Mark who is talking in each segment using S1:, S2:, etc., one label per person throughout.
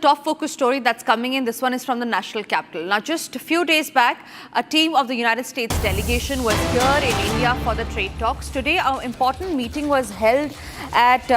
S1: Top focus story that's coming in. This one is from the national capital. Now, just a few days back, a team of the United States delegation was here in India for the trade talks. Today, our important meeting was held at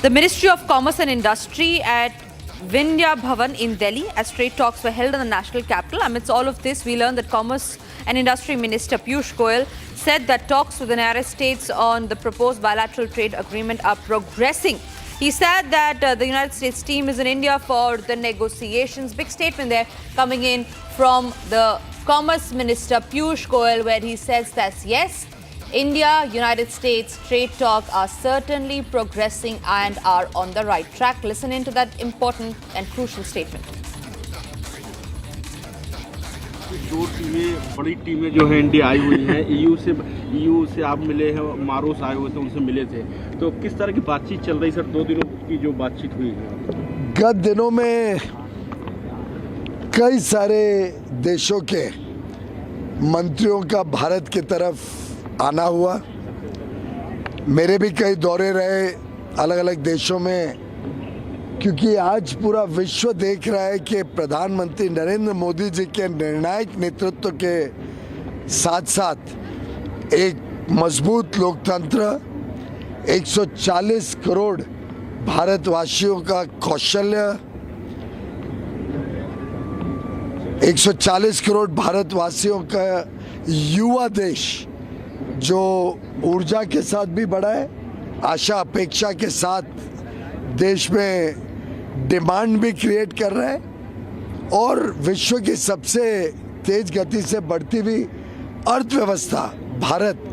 S1: the Ministry of Commerce and Industry at Vidya Bhavan in Delhi, as trade talks were held in the national capital. Amidst all of this, we learned that Commerce and Industry Minister Piyush Goyal said that talks with the United States on the proposed bilateral trade agreement are progressing. He said that the United States team is in India for the negotiations. Big statement there coming in from the Commerce Minister Piyush Goyal, where he says that yes, India, United States trade talk are certainly progressing and are on the right track. Listen into that important and crucial statement.
S2: दो टीमें, बड़ी टीमें जो है India I हुई हैं, EU से आप मिले हैं, मारोस आए हुए थे, उनसे मिले थे, तो किस तरह की बातचीत चल रही सर? 2 दिनों की जो बातचीत हुई है,
S3: गत दिनों में कई सारे देशों के मंत्रियों का भारत की तरफ आना हुआ। मेरे भी कई दौरे रहे अलग अलग देशों में, क्योंकि आज पूरा विश्व देख रहा है कि प्रधानमंत्री नरेंद्र मोदी जी के निर्णायक नेतृत्व के साथ साथ एक मजबूत लोकतंत्र, 140 करोड़ भारतवासियों का कौशल्य, 140 करोड़ भारतवासियों का युवा देश जो ऊर्जा के साथ भी बढ़ा है, आशा अपेक्षा के साथ देश में डिमांड भी क्रिएट कर रहा है, और विश्व की सबसे तेज गति से बढ़ती हुई अर्थव्यवस्था भारत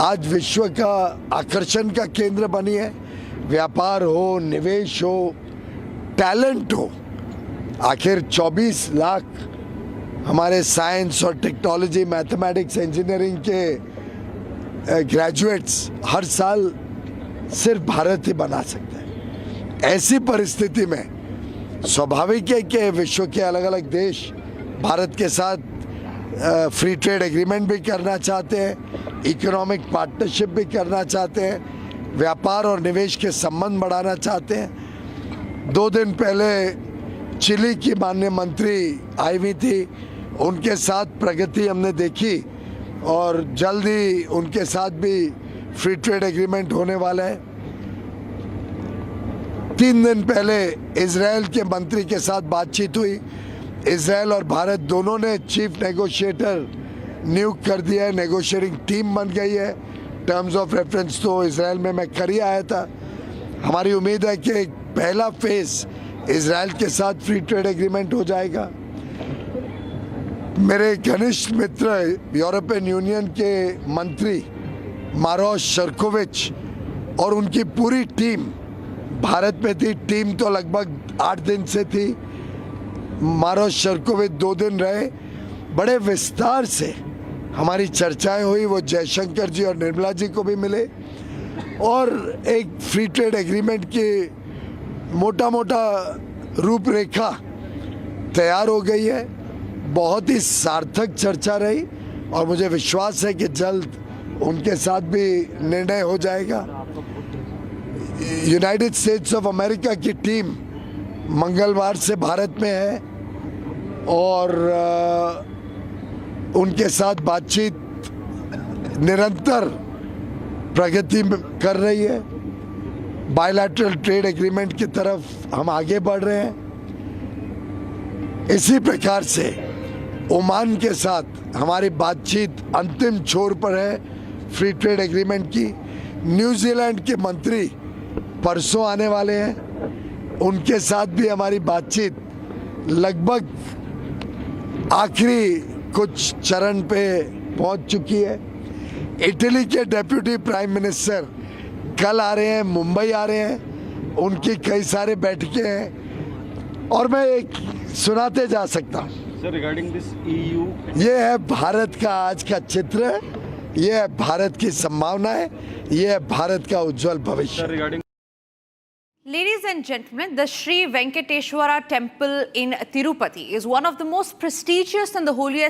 S3: आज विश्व का आकर्षण का केंद्र बनी है। व्यापार हो, निवेश हो, टैलेंट हो, आखिर 24 लाख हमारे साइंस और टेक्नोलॉजी, मैथमेटिक्स, इंजीनियरिंग के ग्रेजुएट्स हर साल सिर्फ भारत ही बना सकता है। ऐसी परिस्थिति में स्वाभाविक है कि विश्व के अलग अलग देश भारत के साथ फ्री ट्रेड एग्रीमेंट भी करना चाहते हैं, इकोनॉमिक पार्टनरशिप भी करना चाहते हैं, व्यापार और निवेश के संबंध बढ़ाना चाहते हैं। 2 दिन पहले चिली की माननीय मंत्री आई हुई थी, उनके साथ प्रगति हमने देखी और जल्द ही उनके साथ भी फ्री ट्रेड एग्रीमेंट होने वाला है। 3 दिन पहले इजराइल के मंत्री के साथ बातचीत हुई। इजराइल और भारत दोनों ने चीफ नेगोशिएटर नियुक्त कर दिया है, नेगोशिएटिंग टीम बन गई है। टर्म्स ऑफ रेफरेंस तो इजराइल में मैं कर ही आया था। हमारी उम्मीद है कि एक पहला फेज इजराइल के साथ फ्री ट्रेड एग्रीमेंट हो जाएगा। मेरे घनिष्ठ मित्र यूरोपियन यूनियन के मंत्री मारोस शर्कोविच और उनकी पूरी टीम भारत में थी। टीम तो लगभग 8 दिन से थी। मारोस शर्कोविच 2 दिन रहे, बड़े विस्तार से हमारी चर्चाएं हुई। वो जयशंकर जी और निर्मला जी को भी मिले और एक फ्री ट्रेड एग्रीमेंट की मोटा रूपरेखा तैयार हो गई है। बहुत ही सार्थक चर्चा रही और मुझे विश्वास है कि जल्द उनके साथ भी निर्णय हो जाएगा। यूनाइटेड स्टेट्स ऑफ अमेरिका की टीम मंगलवार से भारत में है और उनके साथ बातचीत निरंतर प्रगति कर रही है। बायलैटरल ट्रेड एग्रीमेंट की तरफ हम आगे बढ़ रहे हैं। इसी प्रकार से ओमान के साथ हमारी बातचीत अंतिम छोर पर है फ्री ट्रेड एग्रीमेंट की। न्यूजीलैंड के मंत्री परसों आने वाले हैं, उनके साथ भी हमारी बातचीत लगभग आखिरी कुछ चरण पे पहुंच चुकी है। इटली के डेप्यूटी प्राइम मिनिस्टर कल आ रहे हैं, मुंबई आ रहे हैं, उनकी कई सारे बैठकें हैं और मैं एक सुनाते जा सकता हूँ।
S2: रिगार्डिंग दिस ईयू,
S3: ये है भारत का आज का चित्र, ये है भारत की संभावना है, ये है भारत का उज्जवल भविष्य।
S1: Ladies and gentlemen, the Sri Venkateshwara temple in Tirupati is one of the most prestigious and the holiest